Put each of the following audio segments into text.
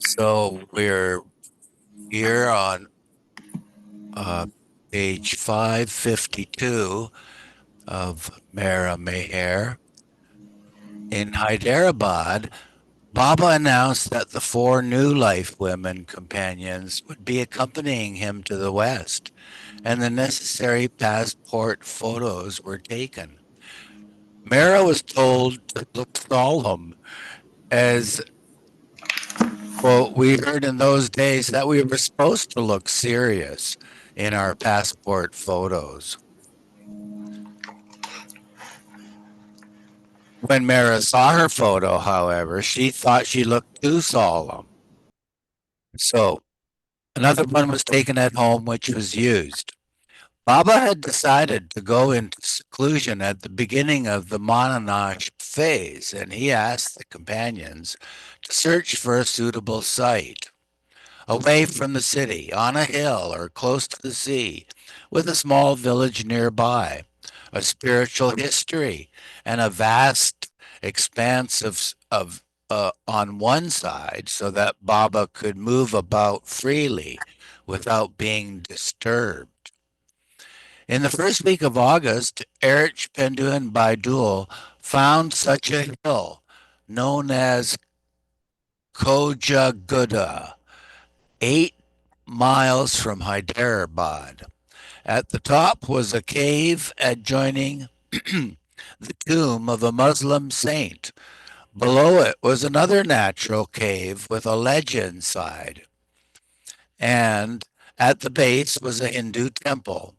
So we're here on uh, page 552 of Mehera-Meher. In Hyderabad, Baba announced that the four new life women companions would be accompanying him to the West, and the necessary passport photos were taken. Mehra was told to look solemn, as, quote, we heard in those days that we were supposed to look serious in our passport photos. When Mara saw her photo, however, she thought she looked too solemn. So another one was taken at home, which was used. Baba had decided to go into seclusion at the beginning of the Monanash phase, and he asked the companions to search for a suitable site, away from the city, on a hill or close to the sea, with a small village nearby, a spiritual history, and a vast expanse of on one side so that Baba could move about freely without being disturbed. In the first week of August, Erich Penduan Baidul found such a hill known as Koja 8 miles from Hyderabad. At the top was a cave adjoining the tomb of a Muslim saint. Below it was another natural cave with a ledge inside. And at the base was a Hindu temple.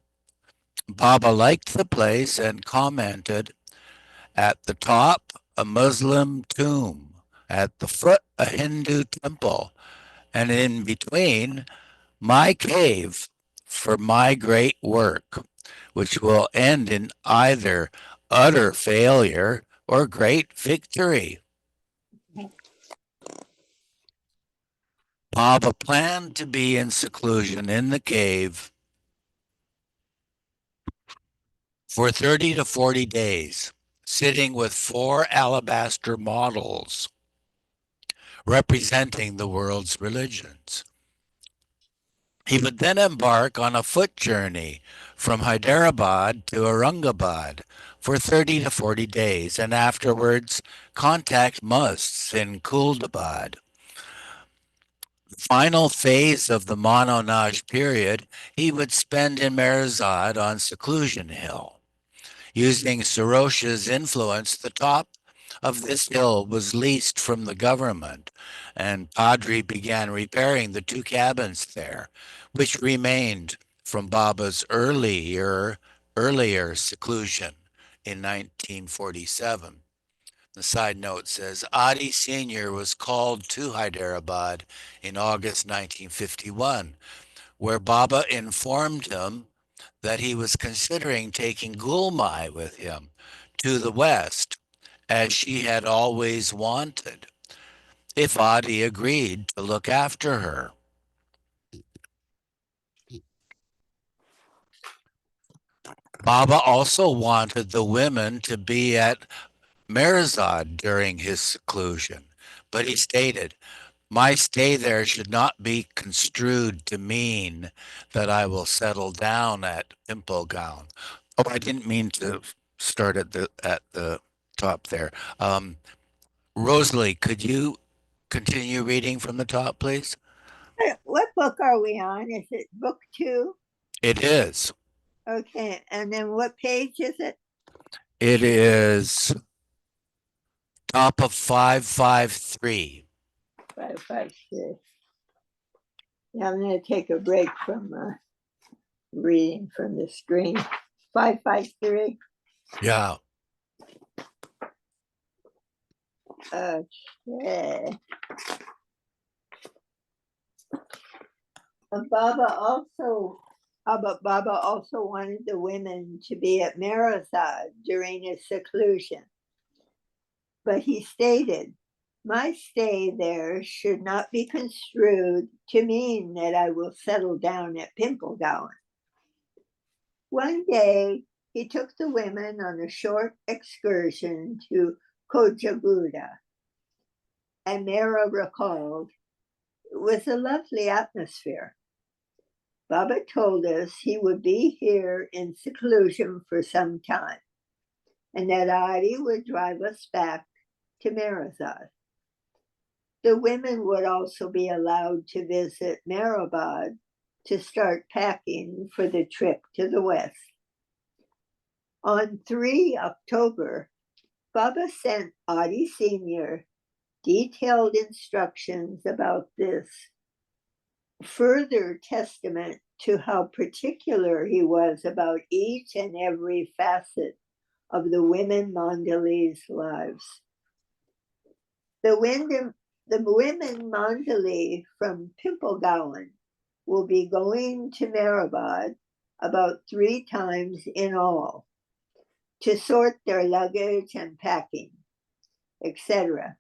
Baba liked the place and commented, at the top, a Muslim tomb. At the foot, a Hindu temple. And in between, my cave for my great work, which will end in either utter failure or great victory. Baba planned to be in seclusion in the cave for 30 to 40 days, sitting with four alabaster models representing the world's religions. He would then embark on a foot journey from Hyderabad to Aurangabad for 30 to 40 days, and afterwards contact musts in Kuldabad. The final phase of the Mononaj period he would spend in Merzad on Seclusion Hill. Using Sorosha's influence, the top of this hill was leased from the government, and Padri began repairing the two cabins there, which remained from Baba's earlier seclusion in 1947. The side note says Adi Sr. was called to Hyderabad in August 1951, where Baba informed him that he was considering taking Gulmai with him to the west, as she had always wanted, if Adi agreed to look after her. Baba also wanted the women to be at Merzad during his seclusion, but he stated, my stay there should not be construed to mean that I will settle down at Pimplegown. Oh, I didn't mean to start at the top there. Um, Rosalie, could you continue reading from the top, please? What book are we on? Is it book 2? It is. Okay, and then what page is it? It is top of 553. 556. Yeah, I'm going to take a break from reading from the screen. 553. Yeah. Okay. Baba also wanted the women to be at Marazad during his seclusion. But he stated, my stay there should not be construed to mean that I will settle down at Pimplegown. One day, he took the women on a short excursion to Kojaguda, and Mera recalled, was a lovely atmosphere. Baba told us he would be here in seclusion for some time, and that Adi would drive us back to Meherazad. The women would also be allowed to visit Meherabad to start packing for the trip to the west. On 3 October, Baba sent Adi Sr. detailed instructions about this, further testament to how particular he was about each and every facet of the women Mandali's lives. The women Mandali from Pimplegowan will be going to Meherabad about 3 times in all to sort their luggage and packing, etc.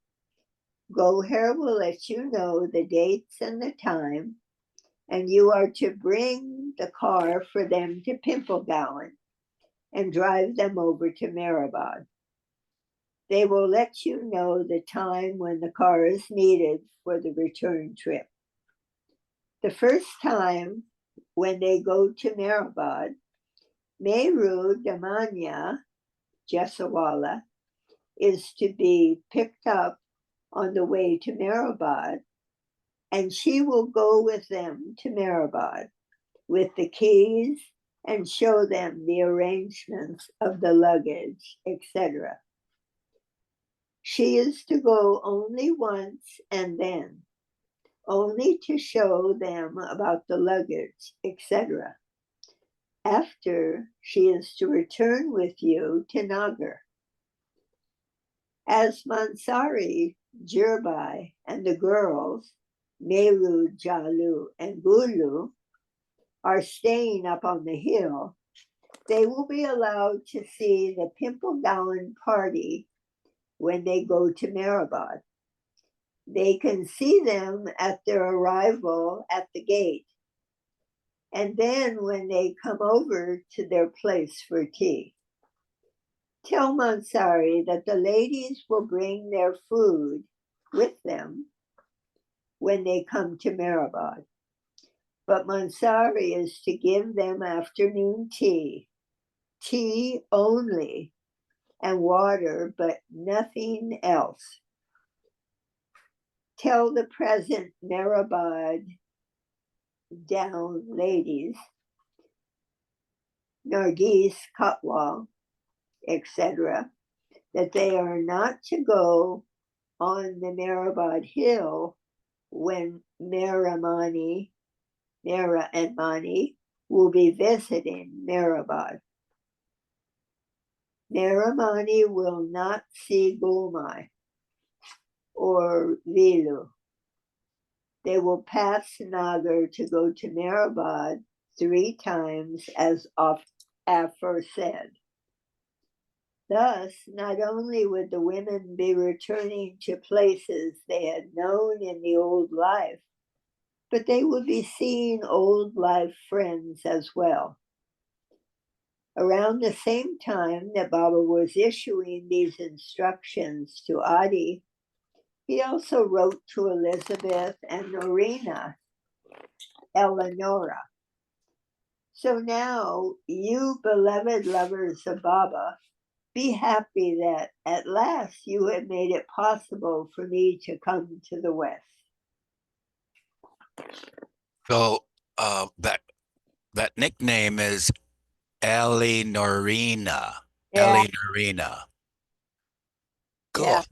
Goher will let you know the dates and the time, and you are to bring the car for them to Pimplegowan and drive them over to Meherabad. They will let you know the time when the car is needed for the return trip. The first time when they go to Meherabad, Meru Damanya Jesawala is to be picked up on the way to Meherabad, and she will go with them to Meherabad with the keys and show them the arrangements of the luggage, etc. She is to go only once and then, only to show them about the luggage, etc. After, she is to return with you to Nagar. As Mansari, Jirbai, and the girls, Meru, Jalu, and Gulu, are staying up on the hill, they will be allowed to see the Pimplegowan party when they go to Meherabad. They can see them at their arrival at the gate, and then when they come over to their place for tea. Tell Mansari that the ladies will bring their food with them when they come to Meherabad. But Mansari is to give them afternoon tea only, and water, but nothing else. Tell the present Meherabad down ladies, Nargis, Katwal, etc., that they are not to go on the Meherabad hill when Mehera and Mani will be visiting Meherabad. Mehera Mani will not see Gulmai or Vilu. They will pass Nagar to go to Meherabad 3 times as aforesaid. Thus, not only would the women be returning to places they had known in the old life, but they would be seeing old life friends as well. Around the same time that Baba was issuing these instructions to Adi, he also wrote to Elizabeth and Norina, Eleonora. So now, you beloved lovers of Baba, be happy that at last you have made it possible for me to come to the West. So that nickname is Eleanorina. Yeah. Eleanorina. Cool. Yeah.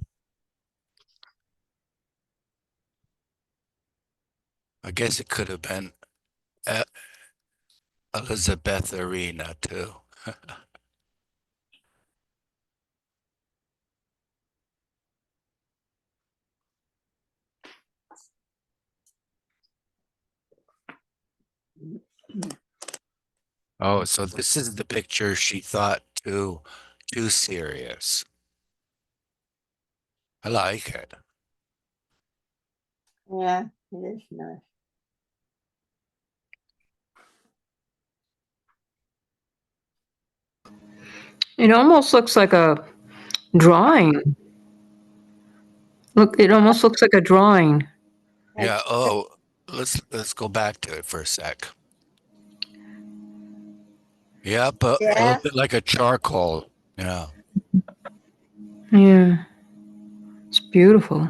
I guess it could have been Elizabeth Arena too. Oh, so this is the picture she thought too serious. I like it. Yeah, it is nice. It almost looks like a drawing. Look, it almost looks like a drawing. Yeah. Oh, let's go back to it for a sec. Yep, a little Yeah. bit like a charcoal. Yeah. Yeah. It's beautiful.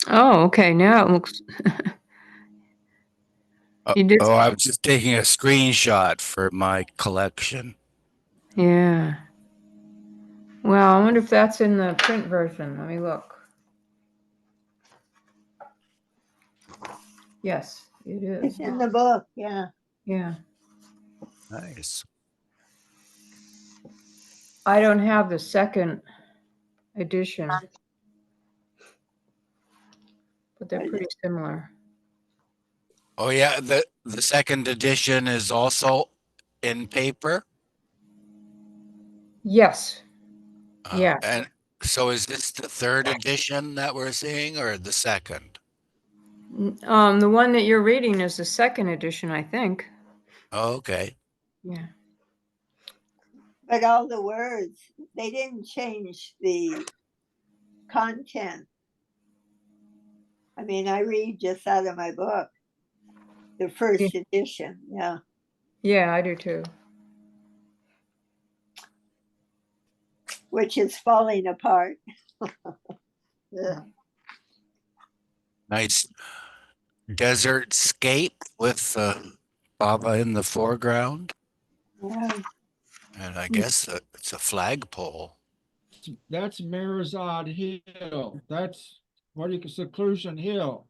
Oh, okay. Now it looks. You did. Oh, I was just taking a screenshot for my collection. Yeah. Well, I wonder if that's in the print version. Let me look. Yes, it is. It's in the book. Yeah. Yeah. Nice. I don't have the second edition, but they're pretty similar. Oh yeah, the second edition is also in paper. Yes. Yeah. And so is this the third edition that we're seeing or the second? The one that you're reading is the second edition, I think. Oh, okay. Yeah. But all the words, they didn't change the content. I mean, I read just out of my book, the first edition. Yeah. Yeah, I do too. Which is falling apart. Yeah. Nice desert scape with Baba in the foreground. Yeah. And I guess it's a flagpole. That's Mehera-Meher Hill. That's what do you call Seclusion Hill.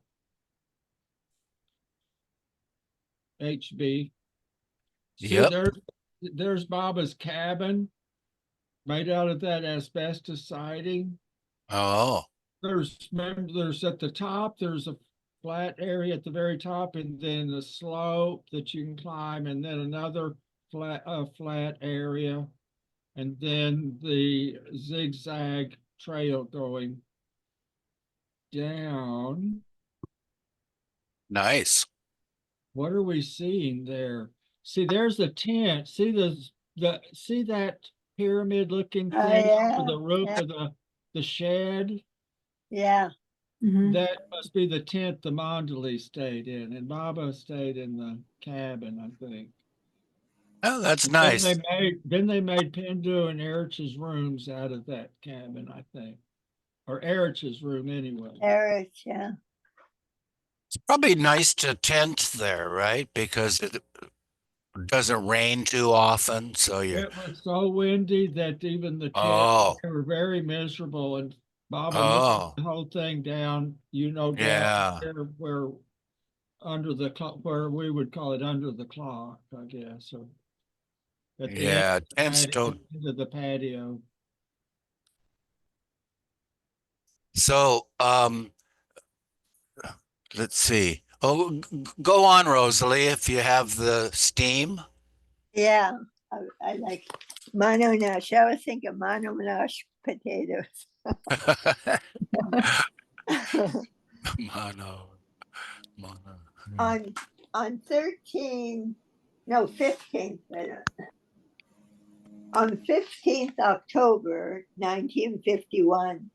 HB. See, Yep. there's Baba's cabin made out of that asbestos siding. Oh, There's at the top, there's a flat area at the very top, and then the slope that you can climb, and then another flat area, and then the zigzag trail going down. nice. What are we seeing there? See, there's the tent. See see that pyramid looking Oh, thing yeah. over the roof Yeah. of the shed? Yeah. Mhm. That must be the tent the Mandali stayed in, and Baba stayed in the cabin, I think. Oh, that's nice. Then they made Pindu and Erich's rooms out of that cabin, I think. Or Erich's room anyway. Eric. Yeah. It's probably nice to tent there, right? Because it doesn't rain too often. So you're, It was so windy that even the tent, oh, they were very miserable, and Baba moved oh, the whole thing down, down yeah, there where under the clock, where we would call it under the clock, I guess, or at the end yeah. Tents don't. of the patio. So, let's see. Oh, go on, Rosalie, if you have the steam. Yeah. I like mononash. I was thinking mononash potatoes. Mono, mono. on 13, no, 15th, on 15th October 1951,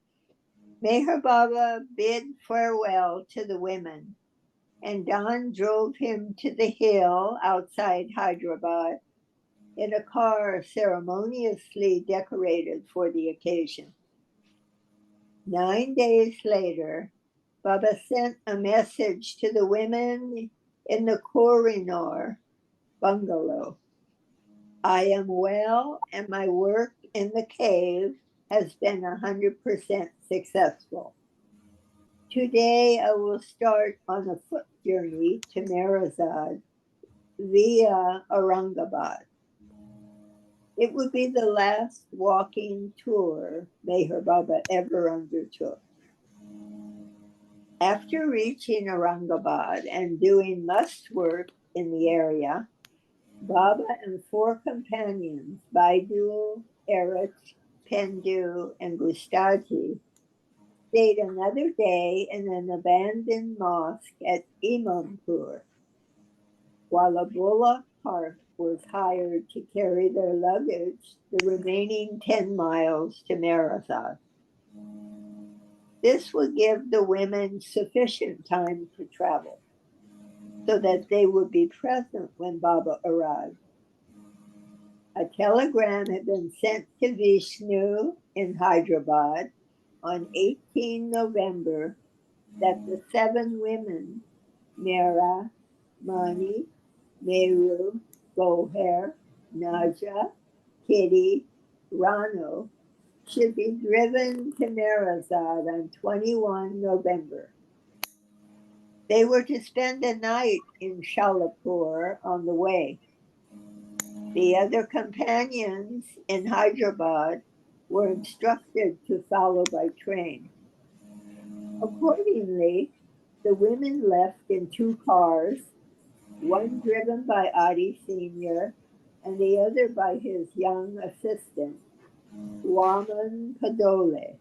Meher Baba bid farewell to the women, and Don drove him to the hill outside Hyderabad in a car ceremoniously decorated for the occasion. 9 days later, Baba sent a message to the women in the Kohinoor bungalow. I am well, and my work in the cave has been 100% successful. Today, I will start on a foot journey to Marazad via Aurangabad. It would be the last walking tour Meher Baba ever undertook. After reaching Aurangabad and doing must work in the area, Baba and four companions, Baidu, Erich, Pendu, and Gustaji, stayed another day in an abandoned mosque at Imampur. while a bullock cart was hired to carry their luggage the remaining 10 miles to Mehera. This would give the women sufficient time to travel so that they would be present when Baba arrived. A telegram had been sent to Vishnu in Hyderabad on 18 November that the 7 women, Mehera, Mani, Meru, Goher, Naja, Kitty, Rano, should be driven to Marazad on 21 November. They were to spend a night in Shalapur on the way. The other companions in Hyderabad were instructed to follow by train. Accordingly, the women left in 2 cars, one driven by Adi Sr. and the other by his young assistant, Waman Padole.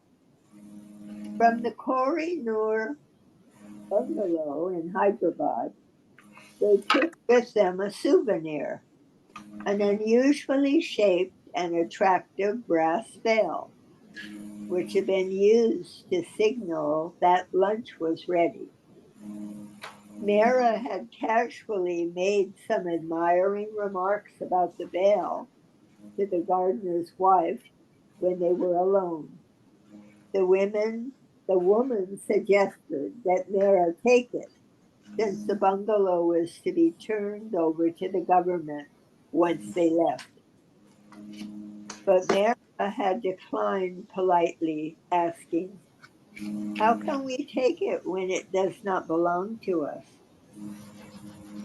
From the Kori Noor bungalow in Hyderabad, they took with them a souvenir, an unusually shaped and attractive brass bell, which had been used to signal that lunch was ready. Mehera had casually made some admiring remarks about the bell to the gardener's wife when they were alone. The woman suggested that Mehera take it, since the bungalow was to be turned over to the government once they left. But Mehera had declined politely, asking, "How can we take it when it does not belong to us?"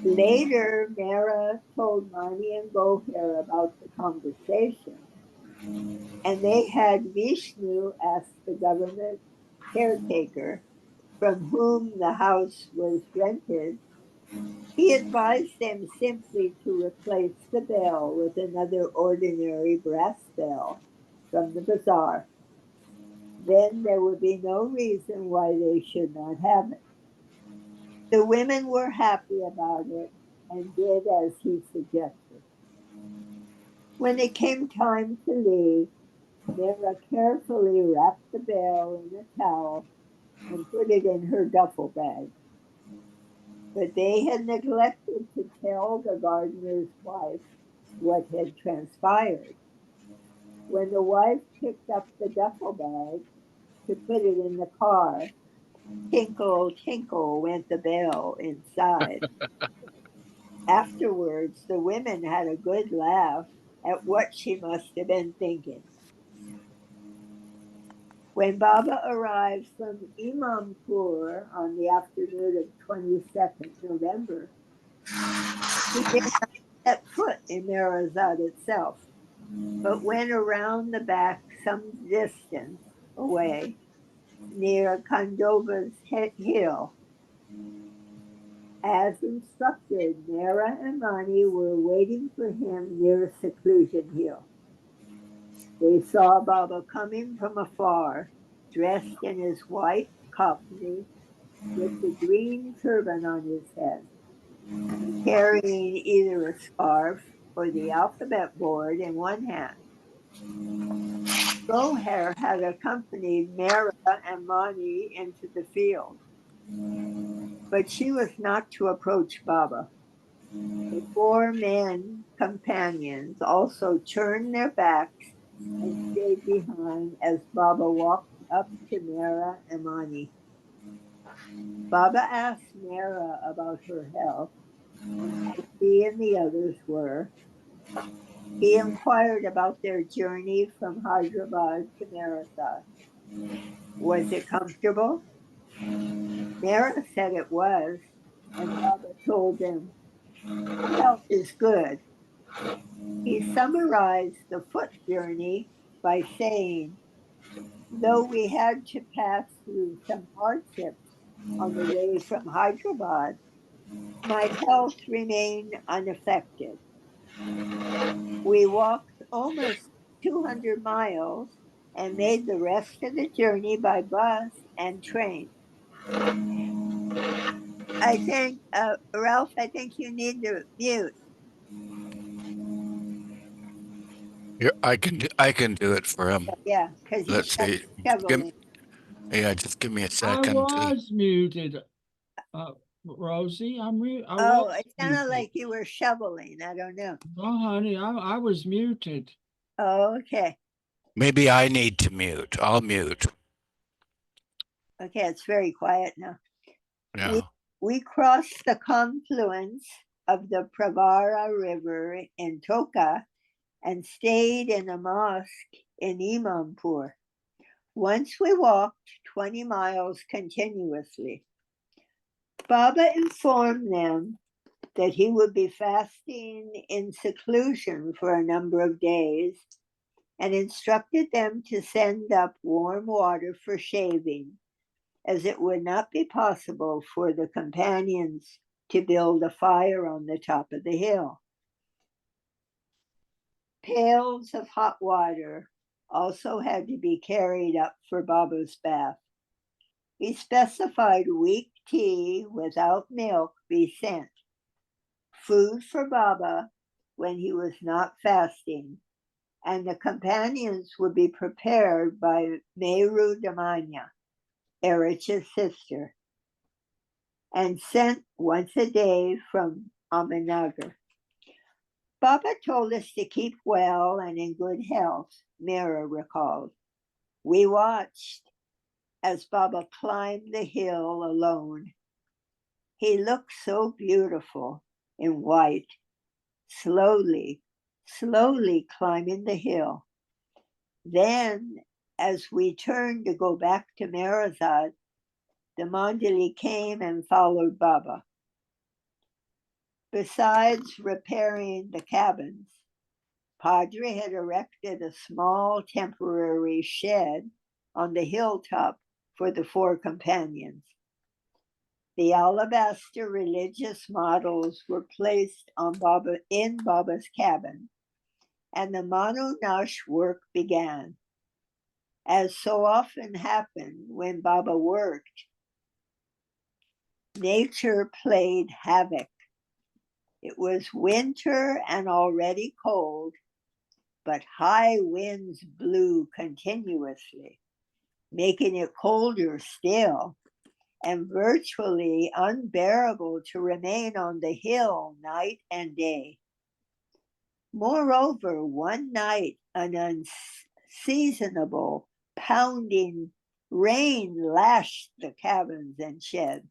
Later, Mehera told Mani and Goher about the conversation, and they had Vishnu ask the government caretaker from whom the house was rented. He advised them simply to replace the bell with another ordinary brass bell from the bazaar. Then there would be no reason why they should not have it. The women were happy about it and did as he suggested. When it came time to leave, Mehera carefully wrapped the bell in a towel and put it in her duffel bag. But they had neglected to tell the gardener's wife what had transpired. When the wife picked up the duffel bag to put it in the car, tinkle, tinkle went the bell inside. Afterwards, the women had a good laugh at what she must have been thinking. When Baba arrived from Imampur on the afternoon of 22nd November, he did not set foot in Marazad itself, but went around the back some distance away near Kandova's hill. As instructed, Mehera and Mani were waiting for him near Seclusion Hill. They saw Baba coming from afar, dressed in his white kafni with the green turban on his head, and carrying either a scarf or the alphabet board in one hand. Goher had accompanied Mehera and Mani into the field, but she was not to approach Baba. The 4 men companions also turned their backs and stayed behind as Baba walked up to Mehera and Mani. Baba asked Mehera about her health and how she and the others were. He inquired about their journey from Hyderabad to Mehera. Was it comfortable? Mehera said it was, and Baba told them, "Her health is good." He summarized the foot journey by saying, "Though we had to pass through some hardships on the way from Hyderabad, my health remained unaffected. We walked almost 200 miles and made the rest of the journey by bus and train." I think, Ralph, I think you need to mute. I can do it for him. Yeah, because he's Let's see. shoveling. Just give me a I second. was muted, Rosie. I Oh, was it sounded muted. like you were shoveling. I don't know. No, honey, I was muted. Oh, okay. Maybe I need to mute. I'll mute. Okay, it's very quiet now. We, Yeah. we crossed the confluence of the Pravara River in Toka and stayed in a mosque in Imampur. Once we walked 20 miles continuously. Baba informed them that he would be fasting in seclusion for a number of days and instructed them to send up warm water for shaving, as it would not be possible for the companions to build a fire on the top of the hill. Pails of hot water also had to be carried up for Baba's bath. He specified weak tea without milk be sent, food for Baba when he was not fasting, and the companions would be prepared by Mehera-Meher, Erich's sister, and sent once a day from Ahmednagar. Baba told us to keep well and in good health, Mehera recalled. We watched as Baba climbed the hill alone. He looked so beautiful in white, slowly, slowly climbing the hill. Then, as we turned to go back to Marazad, the Mandali came and followed Baba. Besides repairing the cabins, Padre had erected a small temporary shed on the hilltop for the four companions. The alabaster religious models were placed on in Baba's cabin, and the Manu Nash work began. As so often happened when Baba worked, nature played havoc. It was winter and already cold, but high winds blew continuously, making it colder still and virtually unbearable to remain on the hill night and day. Moreover, one night, an unseasonable pounding rain lashed the cabins and sheds.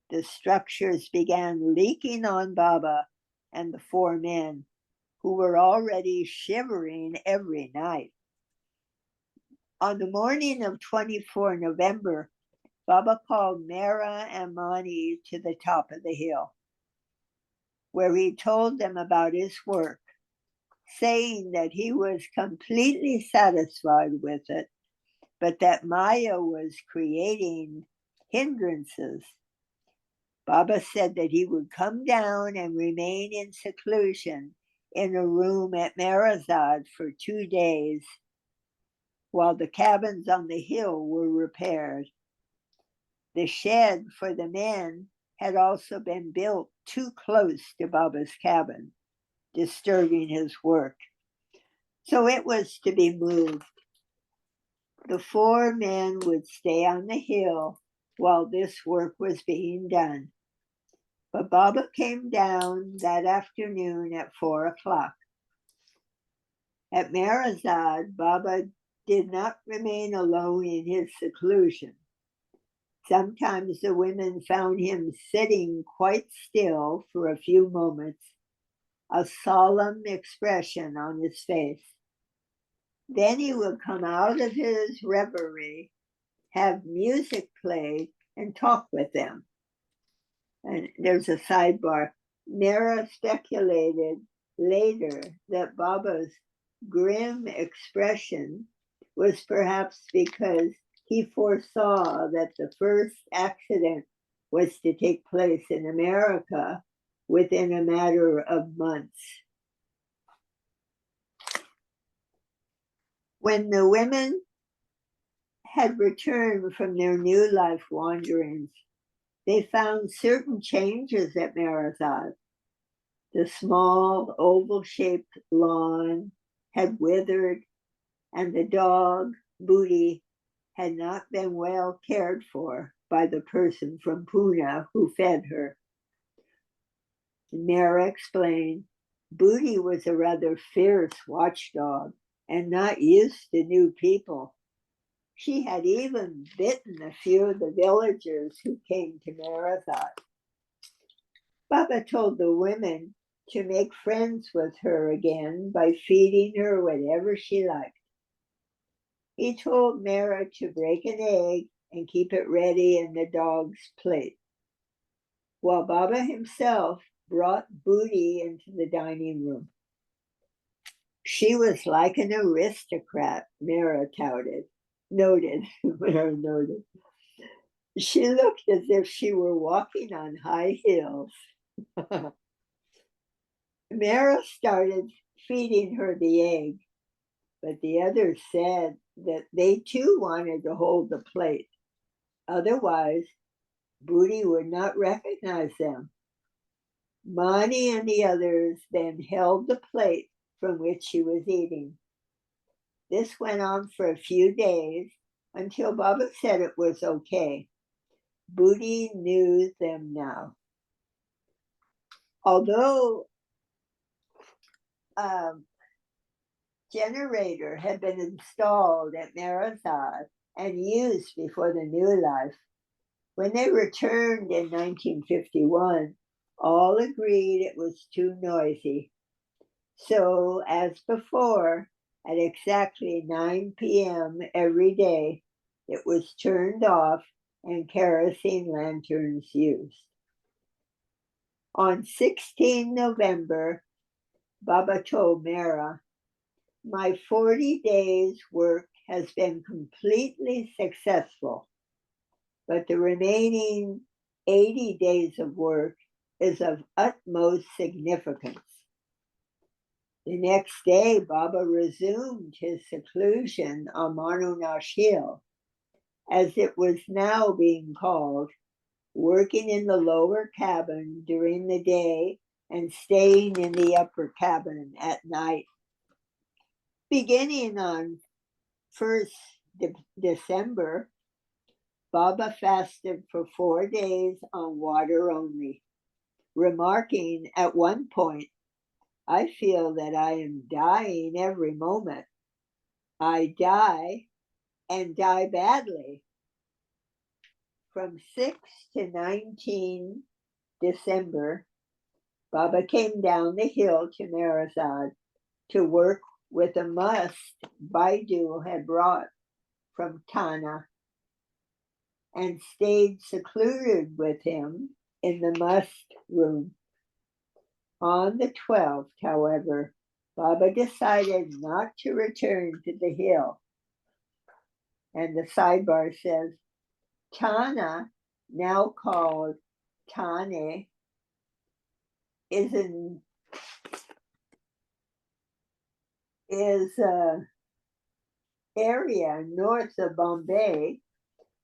The structures began leaking on Baba and the four men, who were already shivering every night. On the morning of 24 November, Baba called Mehera and Mani to the top of the hill, where he told them about his work, saying that he was completely satisfied with it, but that Maya was creating hindrances. Baba said that he would come down and remain in seclusion in a room at Marazad for 2 days while the cabins on the hill were repaired. The shed for the men had also been built too close to Baba's cabin, disturbing his work. So it was to be moved. The four men would stay on the hill while this work was being done. But Baba came down that afternoon at 4 o'clock. At Marazad, Baba did not remain alone in his seclusion. Sometimes the women found him sitting quite still for a few moments, a solemn expression on his face. Then he would come out of his reverie, have music played, and talk with them. And there's a sidebar. Mehera speculated later that Baba's grim expression was perhaps because he foresaw that the first accident was to take place in America within a matter of months. When the women had returned from their new life wanderings, They found certain changes at Meherazad. The small oval-shaped lawn had withered, and the dog, Booty, had not been well cared for by the person from Pune who fed her. Mehera explained, Booty was a rather fierce watchdog and not used to new people. She had even bitten a few of the villagers who came to Meherazad. Baba told the women to make friends with her again by feeding her whatever she liked. He told Mehera to break an egg and keep it ready in the dog's plate, while Baba himself brought Booty into the dining room. She was like an aristocrat, Mehera noted. She looked as if she were walking on high heels. Mehera started feeding her the egg, but the others said that they too wanted to hold the plate. Otherwise, Booty would not recognize them. Mani and the others then held the plate from which she was eating. This went on for a few days until Baba said it was okay. Booty knew them now. Although a generator had been installed at Meherazad and used before the new life, when they returned in 1951, all agreed it was too noisy. So, as before, at exactly 9 p.m. every day, it was turned off and kerosene lanterns used. On 16 November, Baba told Mehera, my 40 days' work has been completely successful, but the remaining 80 days of work is of utmost significance. The next day, Baba resumed his seclusion on Manunash Hill, as it was now being called, working in the lower cabin during the day and staying in the upper cabin at night. Beginning on 1st December, Baba fasted for 4 days on water only, remarking at one point, I feel that I am dying every moment. I die and die badly. From 6 to 19 December, Baba came down the hill to Meherazad to work with a must Baidu had brought from Tana and stayed secluded with him in the must room. On the 12th, however, Baba decided not to return to the hill. And the sidebar says, Tana, now called Tane, is an area north of Bombay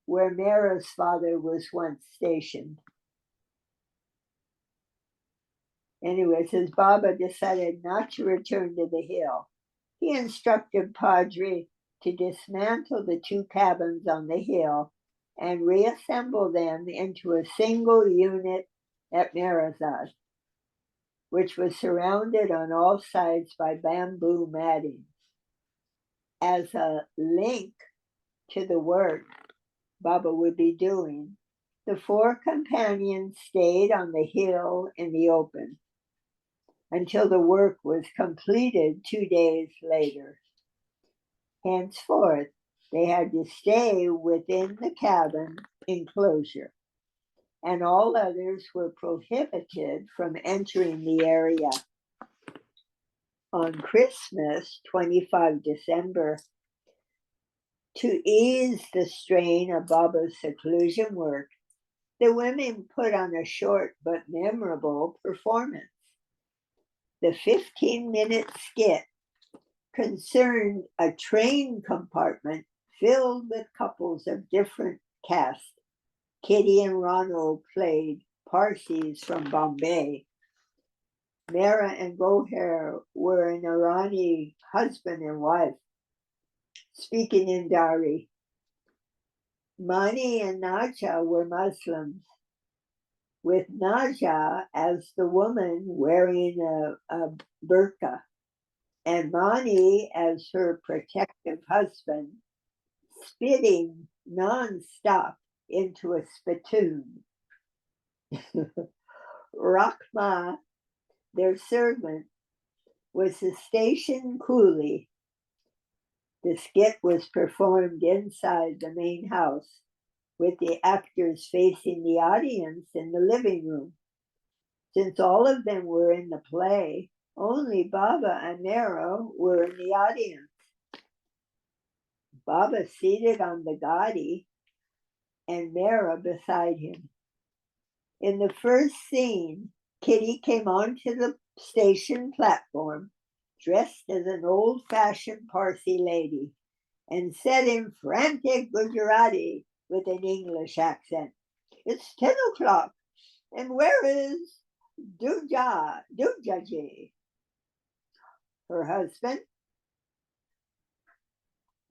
where Mehera's father was once stationed. Anyway, it says Baba decided not to return to the hill. He instructed Padre to dismantle the 2 cabins on the hill and reassemble them into a single unit at Meherazad, which was surrounded on all sides by bamboo matting. As a link to the work Baba would be doing, the 4 companions stayed on the hill in the open until the work was completed 2 days later. Henceforth, they had to stay within the cabin enclosure, and all others were prohibited from entering the area. On Christmas, 25 December, to ease the strain of Baba's seclusion work, the women put on a short but memorable performance. The 15-minute skit concerned a train compartment filled with couples of different castes. Kitty and Ronald played Parsis from Bombay. Mehera and Boher were an Irani husband and wife, speaking in Dari. Mani and Naja were Muslims, with Naja as the woman wearing a burqa, and Mani as her protective husband, spitting non-stop into a spittoon. Rakhma, their servant, was the station coolie. The skit was performed inside the main house, with the actors facing the audience in the living room. Since all of them were in the play, only Baba and Mehera were in the audience. Baba seated on the gadi and Mehera beside him. In the first scene, Kitty came onto the station platform dressed as an old-fashioned Parsi lady and said in frantic Gujarati with an English accent, "It's 10 o'clock, and where is Dujaji?" Her husband,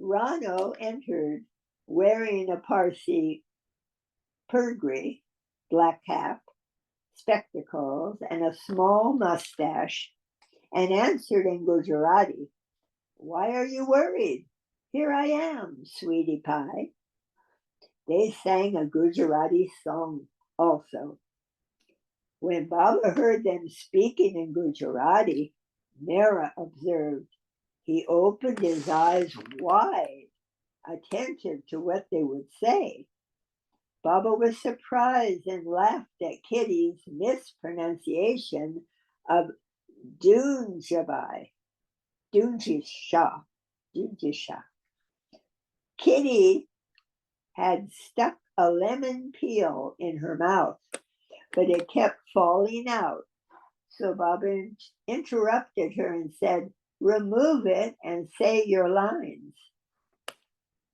Rano, entered wearing a Parsi purgri, black cap, spectacles, and a small mustache, and answered in Gujarati, "Why are you worried? Here I am, sweetie pie." They sang a Gujarati song also. When Baba heard them speaking in Gujarati, Mehera observed. He opened his eyes wide, attentive to what they would say. Baba was surprised and laughed at Kitty's mispronunciation of Dunjabai, Dunjisha, Dunjisha. Kitty had stuck a lemon peel in her mouth, but it kept falling out. So Baba interrupted her and said, "Remove it and say your lines."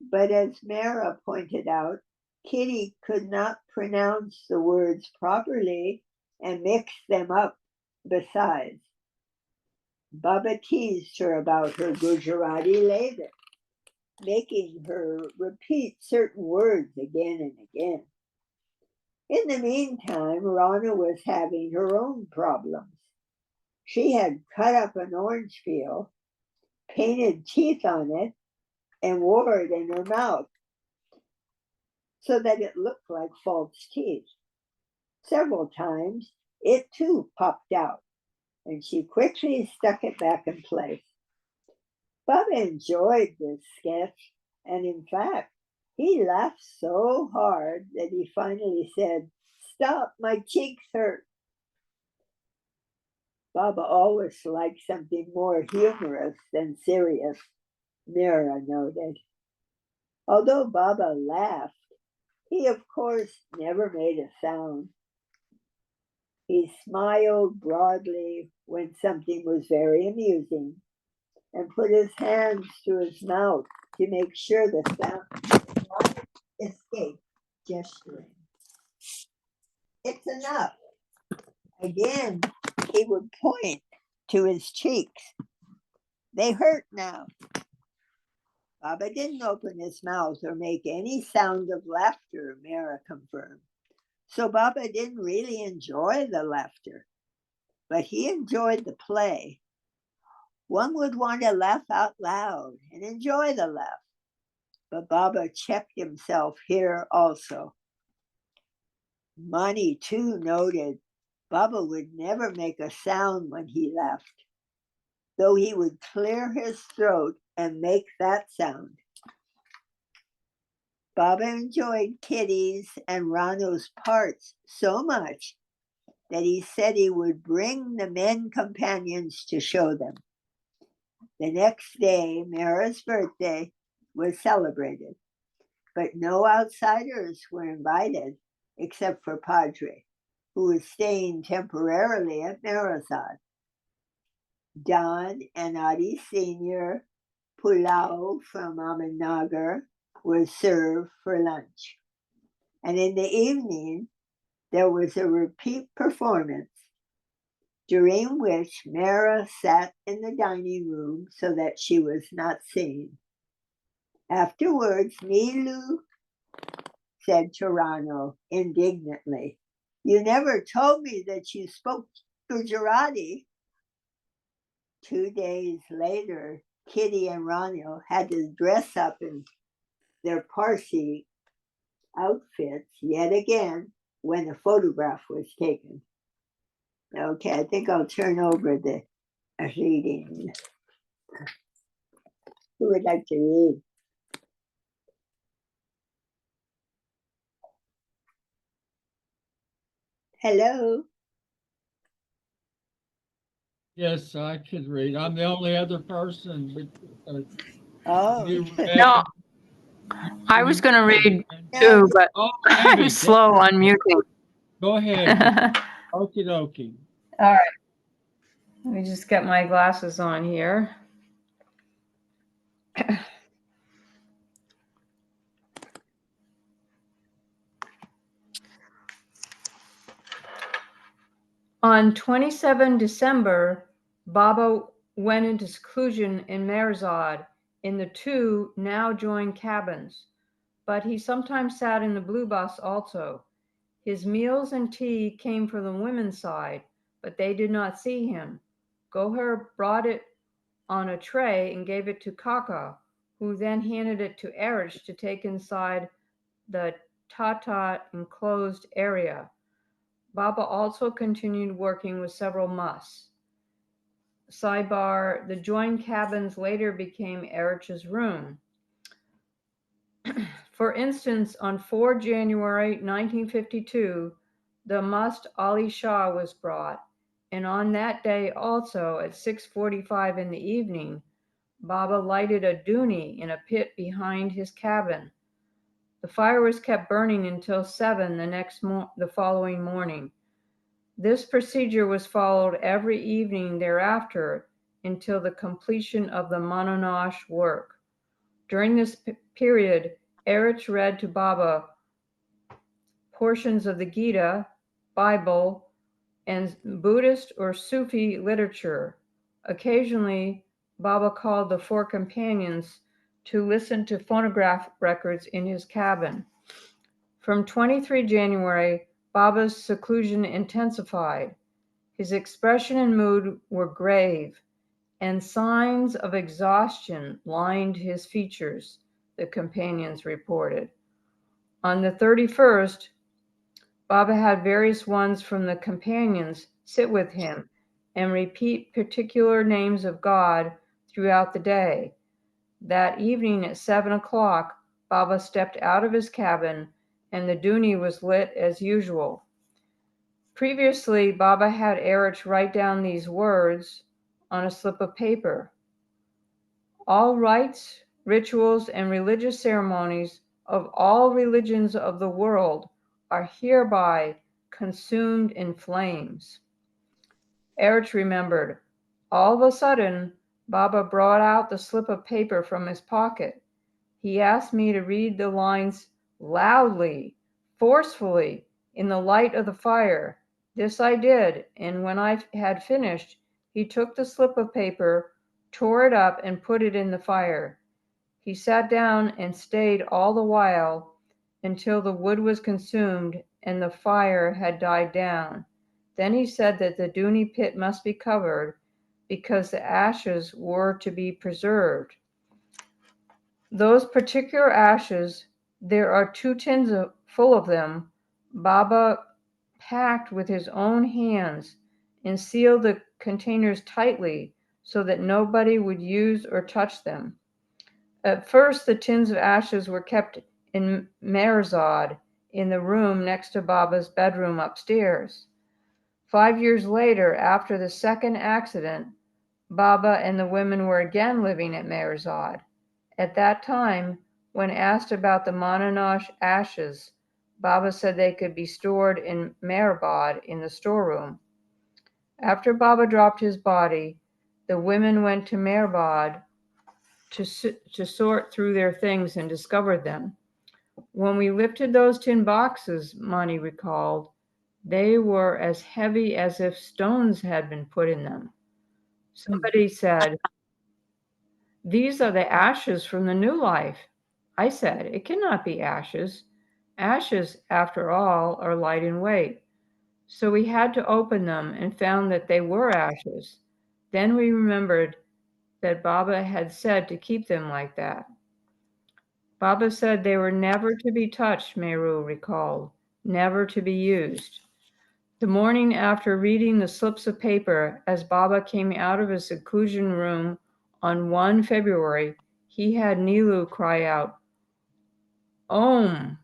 But as Mehera pointed out, Kitty could not pronounce the words properly and mixed them up besides. Baba teased her about her Gujarati labor, making her repeat certain words again and again. In the meantime, Rana was having her own problems. She had cut up an orange peel, painted teeth on it, and wore it in her mouth so that it looked like false teeth. Several times, it too popped out, and she quickly stuck it back in place. Baba enjoyed this sketch, and in fact, he laughed so hard that he finally said, "Stop, my cheeks hurt." Baba always liked something more humorous than serious, Mehera noted. Although Baba laughed, he of course never made a sound. He smiled broadly when something was very amusing and put his hands to his mouth to make sure the sound might escape, gesturing. "It's enough." Again, he would point to his cheeks. "They hurt now." Baba didn't open his mouth or make any sound of laughter, Mehera confirmed. So Baba didn't really enjoy the laughter, but he enjoyed the play. One would want to laugh out loud and enjoy the laugh, but Baba checked himself here also. Mani too noted Baba would never make a sound when he laughed, though he would clear his throat and make that sound. Baba enjoyed Kitty's and Rano's parts so much that he said he would bring the men companions to show them. The next day, Mehera's birthday was celebrated, but no outsiders were invited except for Padre, who was staying temporarily at Mehera-Sad. Don and Adi Sr. Pulao from Ahmednagar was served for lunch. And in the evening, there was a repeat performance during which Mehera sat in the dining room so that she was not seen. Afterwards, Milu, said Tirano indignantly, "You never told me that you spoke Gujarati." 2 days later, Kitty and Rano had to dress up in their Parsi outfits yet again when a photograph was taken. Okay, I think I'll turn over the reading. Who would like to read? Hello. Yes, I could read. I'm the only other person, but Oh, you No, read. I was going to read no, too, but Oh, I'm Abby, slow on muting. go ahead. Okie dokie. All right. Let me just get my glasses on here. On 27 December, Baba went into seclusion in Meherzad in the two now joined cabins, but he sometimes sat in the blue bus also. His meals and tea came from the women's side, but they did not see him. Goher brought it on a tray and gave it to Kaka, who then handed it to Erich to take inside the Tata enclosed area. Baba also continued working with several musts. Sidebar, the joined cabins later became Erich's room. For instance, on 4 January 1952, the must Ali Shah was brought, and on that day also at 6:45 in the evening, Baba lighted a dooni in a pit behind his cabin. The fire was kept burning until 7 the following morning. This procedure was followed every evening thereafter until the completion of the Mananash work. During this period, Erich read to Baba portions of the Gita, Bible, and Buddhist or Sufi literature. Occasionally, Baba called the four companions to listen to phonograph records in his cabin. From 23 January, Baba's seclusion intensified. His expression and mood were grave, and signs of exhaustion lined his features, the companions reported. On the 31st, Baba had various ones from the companions sit with him and repeat particular names of God throughout the day. That evening at 7 o'clock, Baba stepped out of his cabin and the dooni was lit as usual. Previously, Baba had Erich write down these words on a slip of paper. All rites, rituals, and religious ceremonies of all religions of the world are hereby consumed in flames. Erich remembered. All of a sudden, Baba brought out the slip of paper from his pocket. He asked me to read the lines loudly, forcefully, in the light of the fire. This I did, and when I had finished, he took the slip of paper, tore it up, and put it in the fire. He sat down and stayed all the while until the wood was consumed and the fire had died down. Then he said that the dooni pit must be covered because the ashes were to be preserved. Those particular ashes, there are 2 tins full of them, Baba packed with his own hands and sealed the containers tightly so that nobody would use or touch them. At first, the tins of ashes were kept in Meherzad, in the room next to Baba's bedroom upstairs. 5 years later, after the second accident, Baba and the women were again living at Meherzad. At that time, when asked about the Mananash ashes, Baba said they could be stored in Meherabad in the storeroom. After Baba dropped his body, the women went to Meherabad to sort through their things and discovered them. When we lifted those tin boxes, Monty recalled, they were as heavy as if stones had been put in them. Somebody said, "These are the ashes from the new life." I said, "It cannot be ashes. Ashes, after all, are light in weight." So we had to open them and found that they were ashes. Then we remembered that Baba had said to keep them like that. Baba said they were never to be touched, Meru recalled, never to be used. The morning after reading the slips of paper, as Baba came out of his seclusion room on 1 February, he had Nilu cry out, Om,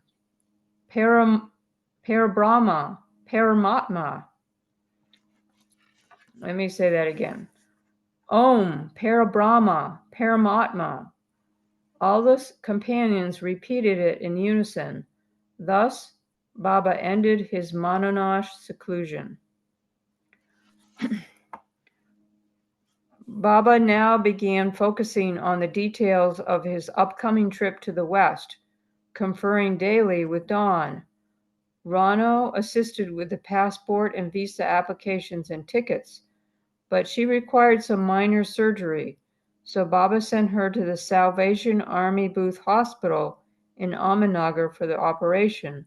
Parabrahma, Paramatma. Let me say that again. Om, Parabrahma, Paramatma. All the companions repeated it in unison. Thus, Baba ended his Mananash seclusion. Baba now began focusing on the details of his upcoming trip to the West, conferring daily with Dawn. Rano assisted with the passport and visa applications and tickets, but she required some minor surgery, so Baba sent her to the Salvation Army Booth Hospital in Ahmednagar for the operation.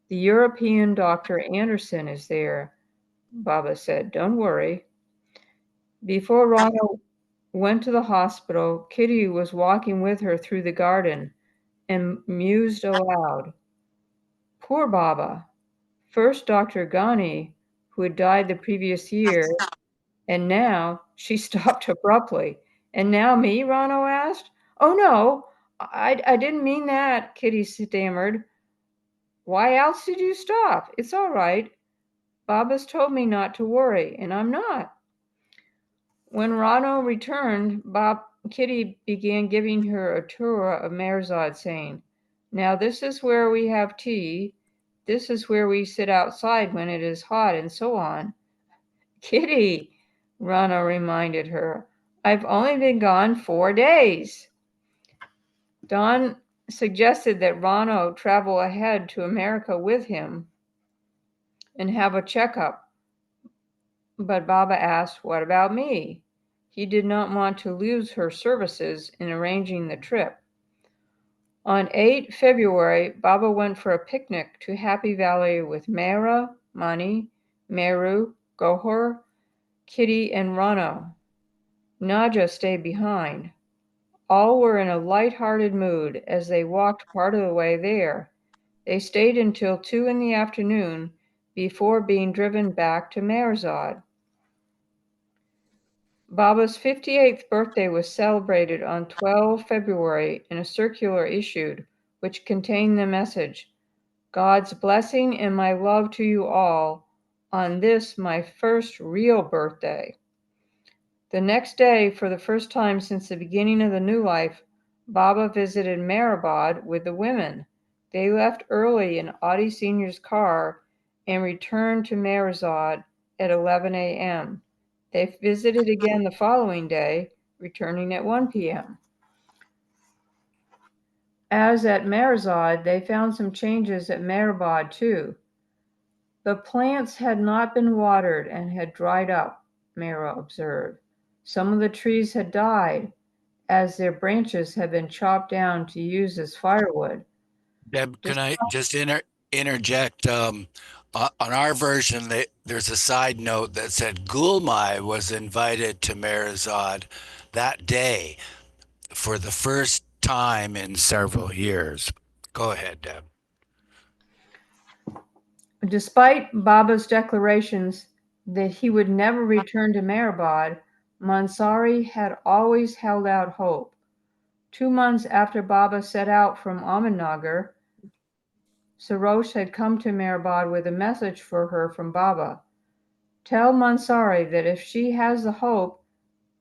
The European Dr. Anderson is there, Baba said. Don't worry. Before Rano went to the hospital, Kitty was walking with her through the garden and mused aloud. Poor Baba. First Dr. Ghani, who had died the previous year, and now she stopped abruptly. And now me? Rano asked. Oh no, I didn't mean that, Kitty stammered. Why else did you stop? It's all right. Baba's told me not to worry, and I'm not. When Rano returned, Kitty began giving her a tour of Meherzad, saying, Now this is where we have tea, this is where we sit outside when it is hot, and so on. Kitty, Rano reminded her, I've only been gone 4 days. Don suggested that Rano travel ahead to America with him and have a checkup. But Baba asked, What about me? He did not want to lose her services in arranging the trip. On 8 February, Baba went for a picnic to Happy Valley with Mehera, Mani, Meru, Gohar, Kitty, and Rano. Naja stayed behind. All were in a light-hearted mood as they walked part of the way there. They stayed until 2 in the afternoon before being driven back to Meherzad. Baba's 58th birthday was celebrated on 12 February in a circular issued, which contained the message, God's blessing and my love to you all on this, my first real birthday. The next day, for the first time since the beginning of the new life, Baba visited Meherabad with the women. They left early in Audie Sr.'s car and returned to Meherzad at 11 a.m. They visited again the following day, returning at 1 p.m. As at Meherzad, they found some changes at Meherabad too. The plants had not been watered and had dried up, Mehera observed. Some of the trees had died, as their branches had been chopped down to use as firewood. Deb, can Just I just interject? On our version, there's a side note that said Gulmai was invited to Meherzad that day for the first time in several years. Go ahead, Deb. Despite Baba's declarations that he would never return to Meherabad, Mansari had always held out hope. 2 months after Baba set out from Ahmednagar, Sarosh had come to Meherabad with a message for her from Baba. Tell Mansari that if she has the hope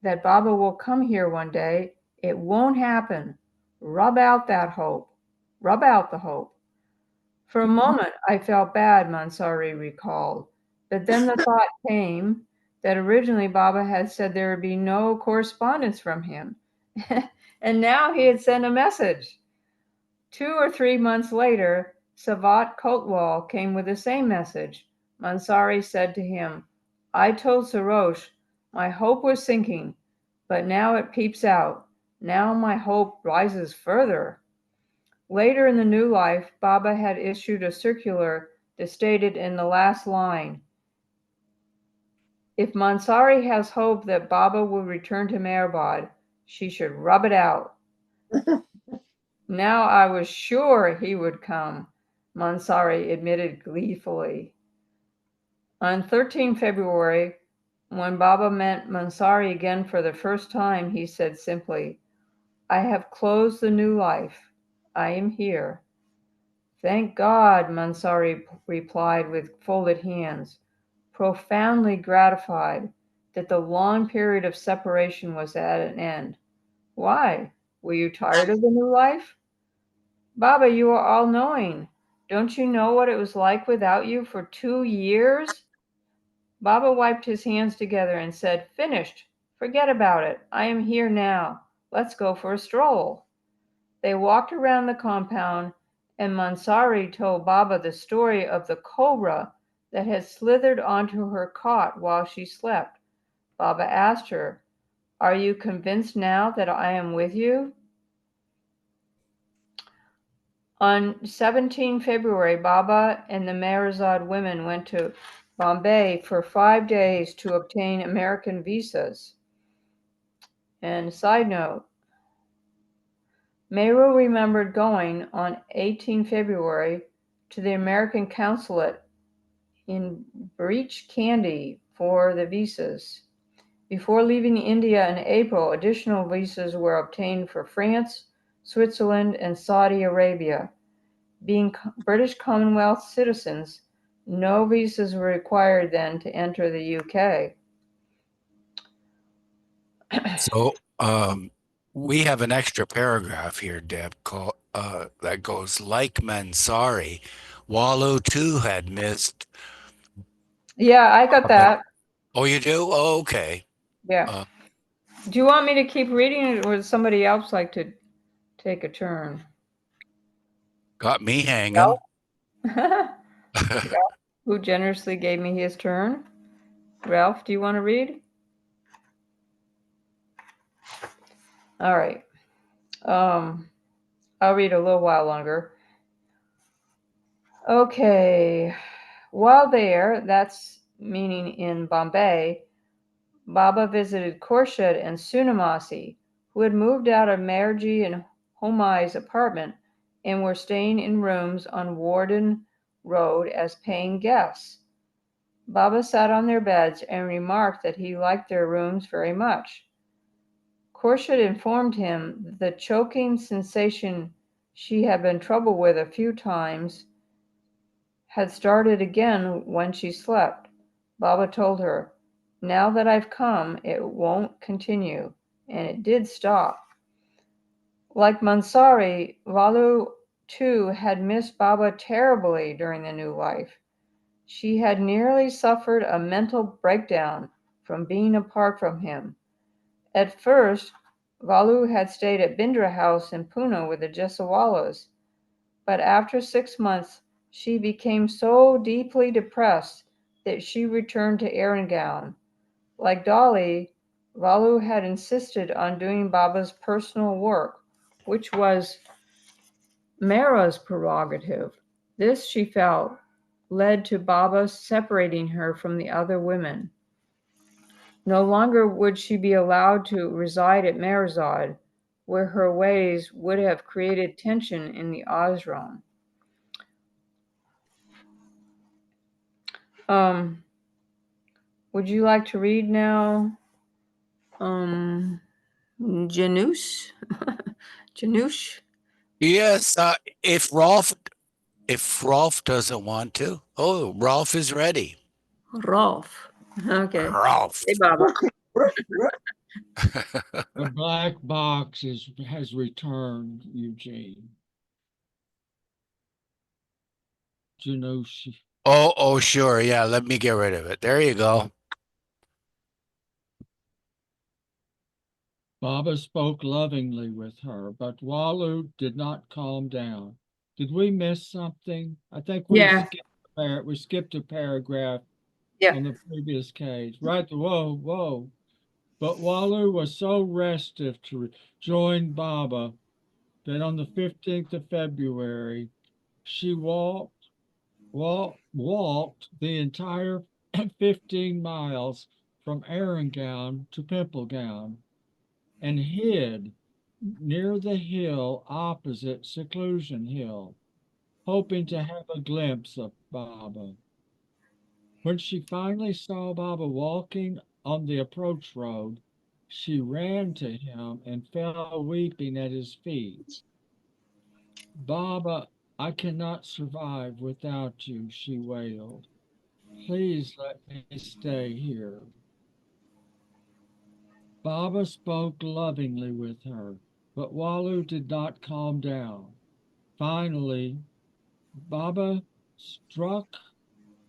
that Baba will come here one day, it won't happen. Rub out that hope. Rub out the hope. For a moment, I felt bad, Mansari recalled. But then the thought came that originally Baba had said there would be no correspondence from him. And now he had sent a message. 2 or 3 months later, Savat Kotwal came with the same message. Mansari said to him, I told Sarosh, my hope was sinking, but now it peeps out. Now my hope rises further. Later in the new life, Baba had issued a circular that stated in the last line, if Mansari has hope that Baba will return to Meherabad, she should rub it out. Now I was sure he would come, Mansari admitted gleefully. On 13 February, when Baba met Mansari again for the first time, he said simply, I have closed the new life. I am here. Thank God, Mansari replied with folded hands, profoundly gratified that the long period of separation was at an end. Why? Were you tired of the new life? Baba, you are all knowing. Don't you know what it was like without you for 2 years? Baba wiped his hands together and said, finished. Forget about it. I am here now. Let's go for a stroll. They walked around the compound, and Mansari told Baba the story of the cobra that had slithered onto her cot while she slept. Baba asked her, are you convinced now that I am with you? On 17 February, Baba and the Meherazad women went to Bombay for 5 days to obtain American visas. And side note, Mehru remembered going on 18 February to the American consulate in Breach Candy for the visas. Before leaving India in April, additional visas were obtained for France, Switzerland, and Saudi Arabia. Being British Commonwealth citizens, no visas were required then to enter the UK. So we have an extra paragraph here, Deb, that goes like Mansari. Wallow too had missed. Yeah, I got that. Oh, you do? Oh, okay. Yeah. Uh, Do you want me to keep reading it, or would somebody else like to take a turn? got me hanging. Who generously gave me his turn? Ralph, do you want to read? All right. I'll read a little while longer. Okay. While there, that's meaning in Bombay, Baba visited Khorshid and Sunamasi, who had moved out of Merji and Homai's apartment and were staying in rooms on Warden Road as paying guests. Baba sat on their beds and remarked that he liked their rooms very much. Khorshid informed him that the choking sensation she had been troubled with a few times had started again when she slept. Baba told her, now that I've come, it won't continue. And it did stop. Like Mansari, Valu too had missed Baba terribly during the new life. She had nearly suffered a mental breakdown from being apart from him. At first, Valu had stayed at Bindra House in Pune with the Jessawalas, but after 6 months, she became so deeply depressed that she returned to Erangel. Like Dolly, Valu had insisted on doing Baba's personal work, which was Mara's prerogative. This, she felt, led to Baba separating her from the other women. No longer would she be allowed to reside at Meherazad, where her ways would have created tension in the ashram. Would you like to read now? Janusz? Janusz? Yes, if Rolf doesn't want to. Oh, Rolf is ready. Rolf. Okay. Rolf. Hey, Baba. The black box has returned, Eugene. Genoshi. Oh, sure. Yeah, let me get rid of it. There you go. Baba spoke lovingly with her, but Walu did not calm down. Did we miss something? I think Yeah, we skipped a paragraph yeah. on the previous page. Right, whoa, whoa. But Walu was so restive to join Baba that on the 15th of February, she walked the entire 15 miles from Arrangown to Pimplegown and hid near the hill opposite Seclusion Hill, hoping to have a glimpse of Baba. When she finally saw Baba walking on the approach road, she ran to him and fell weeping at his feet. Baba, I cannot survive without you, she wailed. Please let me stay here. Baba spoke lovingly with her, but Walu did not calm down. Finally, Baba struck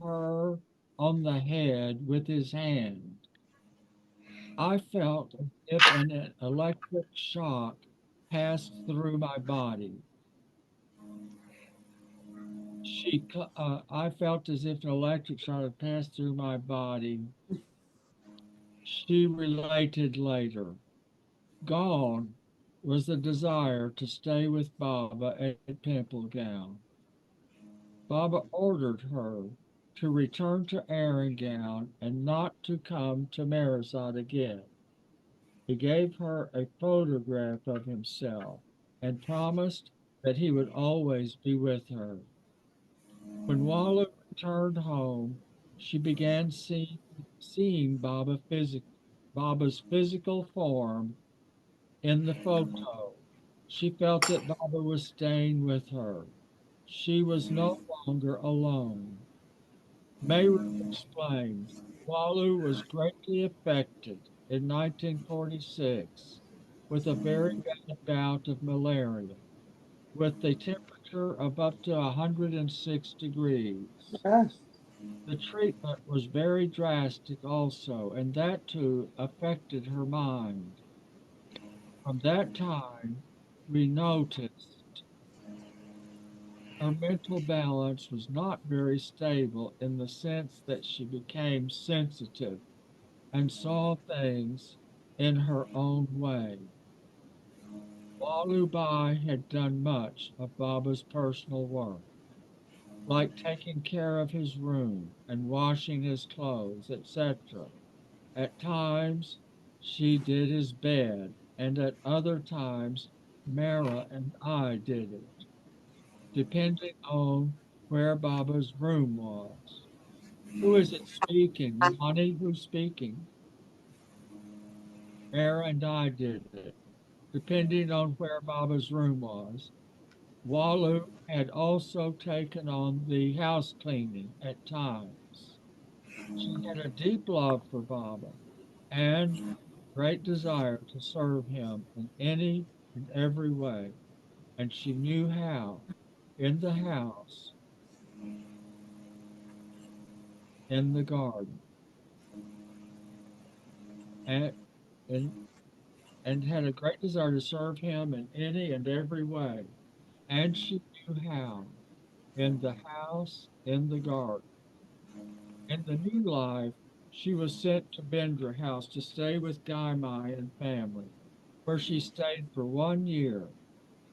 her on the head with his hand. I felt as if an electric shock passed through my body. I felt as if an electric shock had passed through my body. She related later. Gone was the desire to stay with Baba at Pimplegown. Baba ordered her to return to Arrangown and not to come to Marizot again. He gave her a photograph of himself and promised that he would always be with her. When Walla returned home, she began seeing Baba's physical form in the photo. She felt that Baba was staying with her. She was no longer alone. Mayru explains, Walu was greatly affected in 1946 with a very bad bout of malaria, with a temperature of up to 106 degrees. The treatment was very drastic also, and that too affected her mind. From that time, we noticed her mental balance was not very stable in the sense that she became sensitive and saw things in her own way. Walubai had done much of Baba's personal work, like taking care of his room and washing his clothes, etc. At times, she did his bed, and at other times, Mara and I did it, depending on where Baba's room was. Who is it speaking? Ronnie, who's speaking? Mara and I did it, depending on where Baba's room was. Walu had also taken on the house cleaning at times. She had a deep love for Baba and great desire to serve him in any and every way, and she knew how in the house, in the garden, and, and, and had a great desire to serve him in any and every way. And she knew how in the house, in the garden. In the new life, she was sent to Bender House to stay with Guy Mai and family, where she stayed for 1 year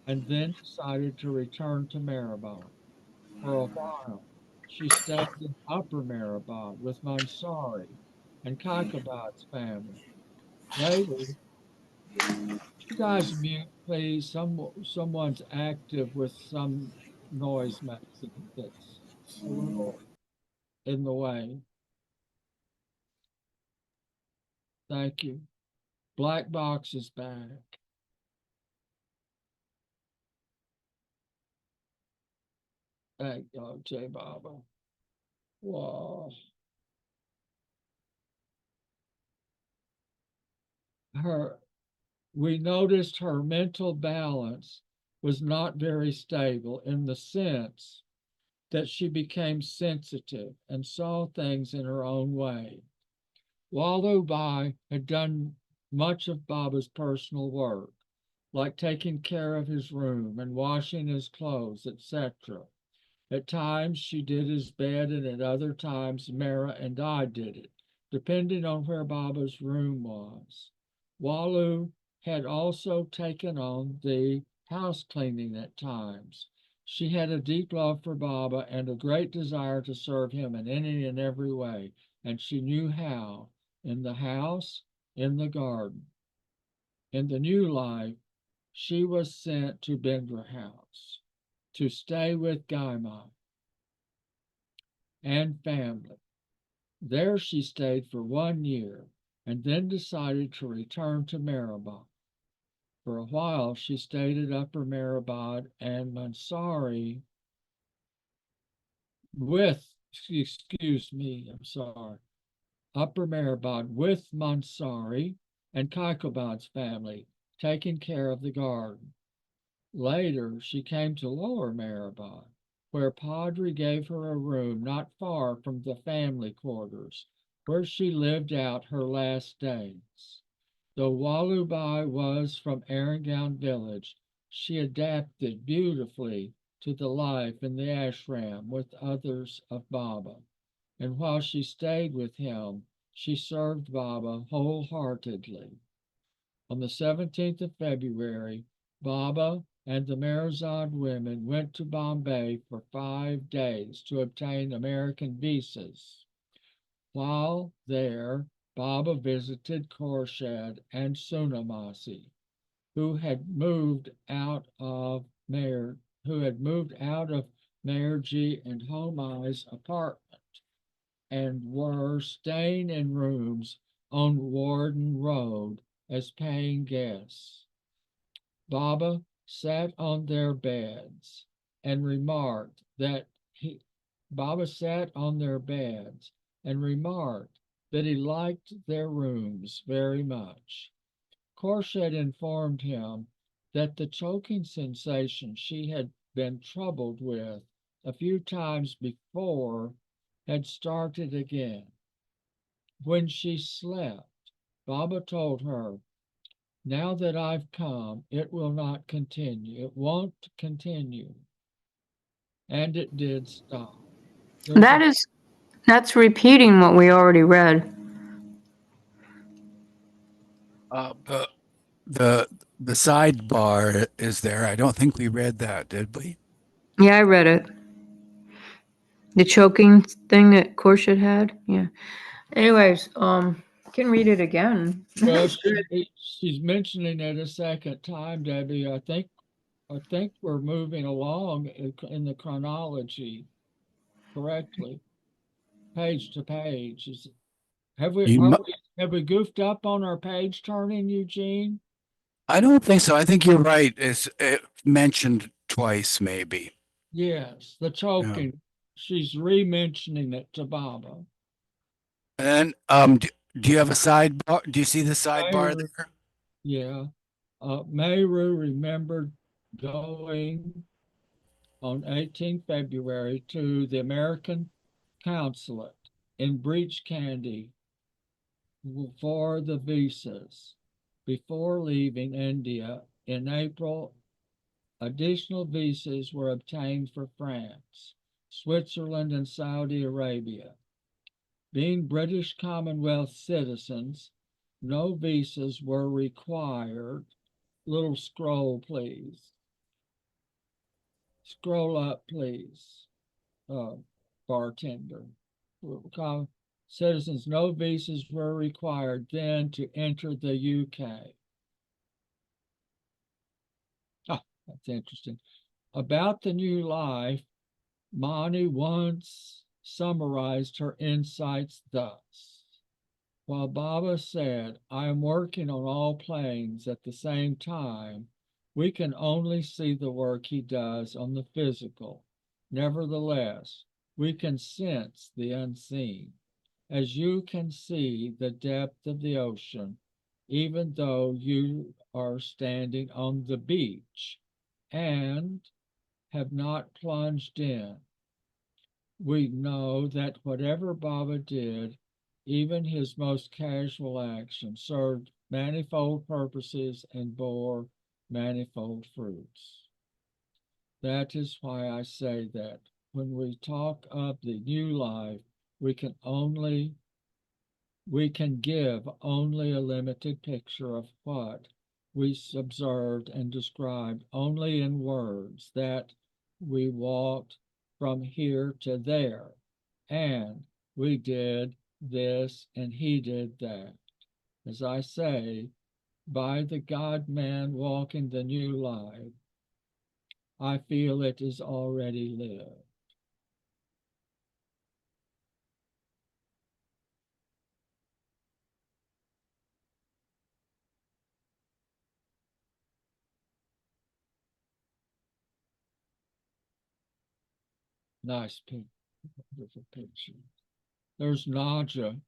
and then decided to return to Maribor. For a while, she stayed in Upper Maribor with Mansari and Kaikabad's family. Later, you guys mute, please. Someone's active with some noise making that's a little in the way. Thank you. Black box is back. Thank you, J Baba. Wow. Her, we noticed her mental balance was not very stable in the sense that she became sensitive and saw things in her own way. Walubai had done much of Baba's personal work, like taking care of his room and washing his clothes, etc. At times she did his bed, and at other times Mara and I did it, depending on where Baba's room was. Walu had also taken on the house cleaning at times. She had a deep love for Baba and a great desire to serve him in any and every way, and she knew how, in the house, in the garden. In the new life, she was sent to Bendra House to stay with Gaimai and family. There she stayed for 1 year and then decided to return to Mehrabad. For a while, she stayed at Upper Mehrabad and Mansari with, excuse me, I'm sorry, Upper Mehrabad with Mansari and Kaikobad's family, taking care of the garden. Later, she came to Lower Mehrabad, where Padre gave her a room not far from the family quarters, where she lived out her last days. Though Walubai was from Arangown village, she adapted beautifully to the life in the ashram with others of Baba, and while she stayed with him, she served Baba wholeheartedly. On the 17th of February, Baba and the Mirzad women went to Bombay for 5 days to obtain American visas. While there, Baba visited Khorshad and Sunamasi, who had moved out of Mayor, who had moved out of Mayorji and Homai's apartment and were staying in rooms on Warden Road as paying guests. Baba sat on their beds and remarked that he Baba sat on their beds and remarked that he liked their rooms very much. Khorshid informed him that the choking sensation she had been troubled with a few times before had started again. When she slept, Baba told her, "Now that I've come, it will not continue. It won't continue." And it did stop. There's a That's repeating what we already read. Uh, the the the sidebar is there. I don't think we read that, did we? Yeah, I read it. The choking thing that Khorshid had. Yeah. Anyways, can read it again. well, she's mentioning it a second time, Debbie. I think we're moving along in the chronology correctly, page to page. Have we You, have we goofed up on our page turning, Eugene? I don't think so. I think you're right. It's mentioned twice, maybe. Yes, the Yeah. choking. She's re-mentioning it to Baba. And do you have a sidebar? Do you see the sidebar Mayru, there? yeah. Mayru remembered going on 18 February to the American consulate in Breach Candy for the visas. Before leaving India in April, additional visas were obtained for France, Switzerland, and Saudi Arabia. Being British Commonwealth citizens, no visas were required. Little scroll, please. Scroll up, please, uh, bartender. Citizens, no visas were required then to enter the UK. Ah, that's interesting. About the new life, Mani once summarized her insights thus. While Baba said, "I am working on all planes at the same time," we can only see the work he does on the physical. Nevertheless, we can sense the unseen, as you can see the depth of the ocean, even though you are standing on the beach and have not plunged in. We know that whatever Baba did, even his most casual action, served manifold purposes and bore manifold fruits. That is why I say that when we talk of the new life, we can give only a limited picture of what we observed and described only in words, that we walked from here to there, and we did this and he did that. As I say, by the God man walking the new life, I feel it is already lived. Nice beautiful picture. There's Naja,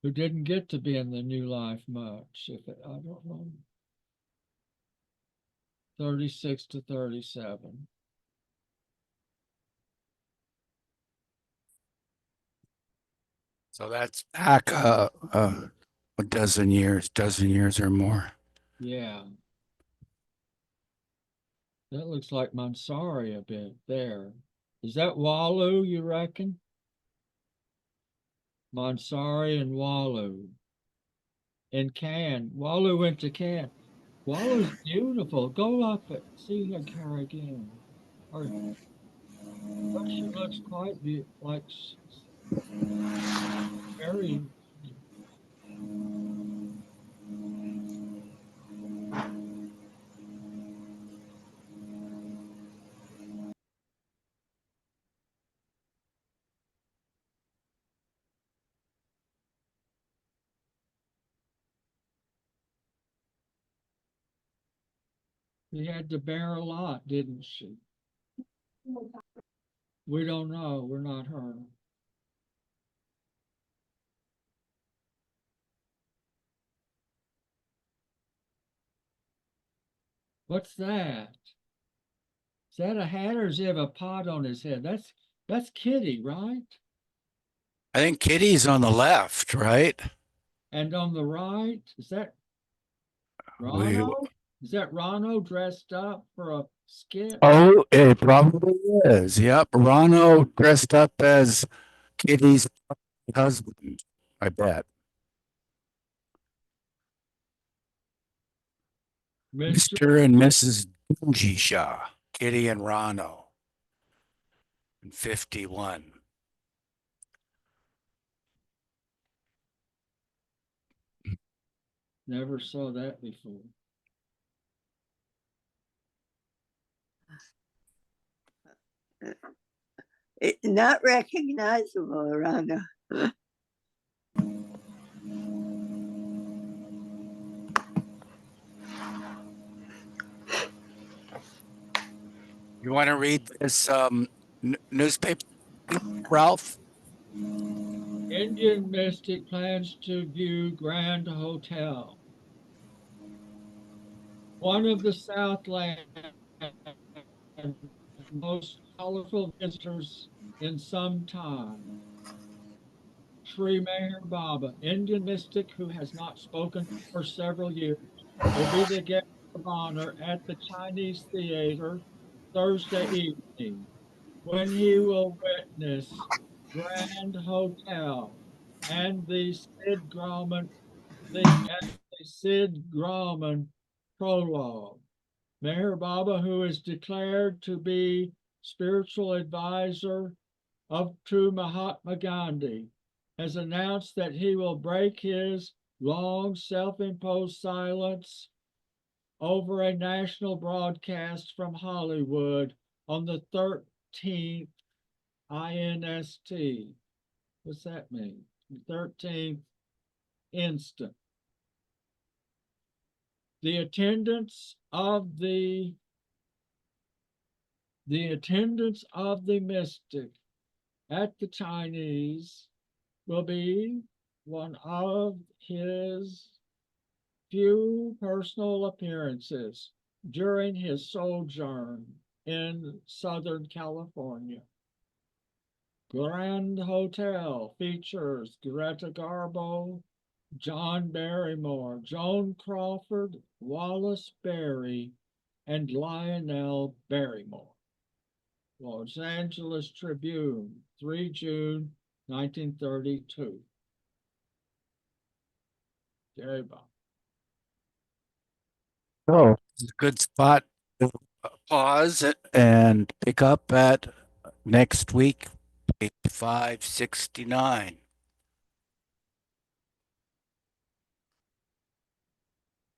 who didn't get to be in the new life much. I don't know, 36 to 37. So that's back a dozen years or more. Yeah, that looks like Mansari a bit there. Is that Walu, you reckon? Mansari and Walu in Cannes. Walu went to Cannes. Walu's beautiful. Go up and see her again. Or, but she looks quite like she's very. She had to bear a lot, didn't she? We don't know. We're not her. What's that? Is that a hat or does he have a pot on his head? That's Kitty, right? I think Kitty's on the left, right? And on the right, is that We Rano? Is that Rano dressed up for a skit? Oh, it probably is. Yep, Ronno dressed up as Kitty's husband. I bet. Mr. Mr. and Mrs. Dungy Shaw, Kitty and Ronno in 51. Never saw that before. Not recognizable, Rhonda. You want to read this newspaper, Ralph? Indian mystic plans to view Grand Hotel. One of the Southland's most colorful visitors in some time. Sri Meher Baba, Indian mystic who has not spoken for several years, will be the guest of honor at the Chinese Theater Thursday evening, when he will witness Grand Hotel and the Sid Grauman prologue. Meher Baba, who is declared to be spiritual advisor to Mahatma Gandhi, has announced that he will break his long self-imposed silence over a national broadcast from Hollywood on the 13th INST. What's that mean? 13th instant. The attendance of the mystic at the Chinese will be one of his few personal appearances during his sojourn in Southern California. Grand Hotel features Greta Garbo, John Barrymore, Joan Crawford, Wallace Berry, and Lionel Barrymore. Los Angeles Tribune, 3 June 1932. Gary Bob. So it's a good spot to pause it and pick up at next week, page 569.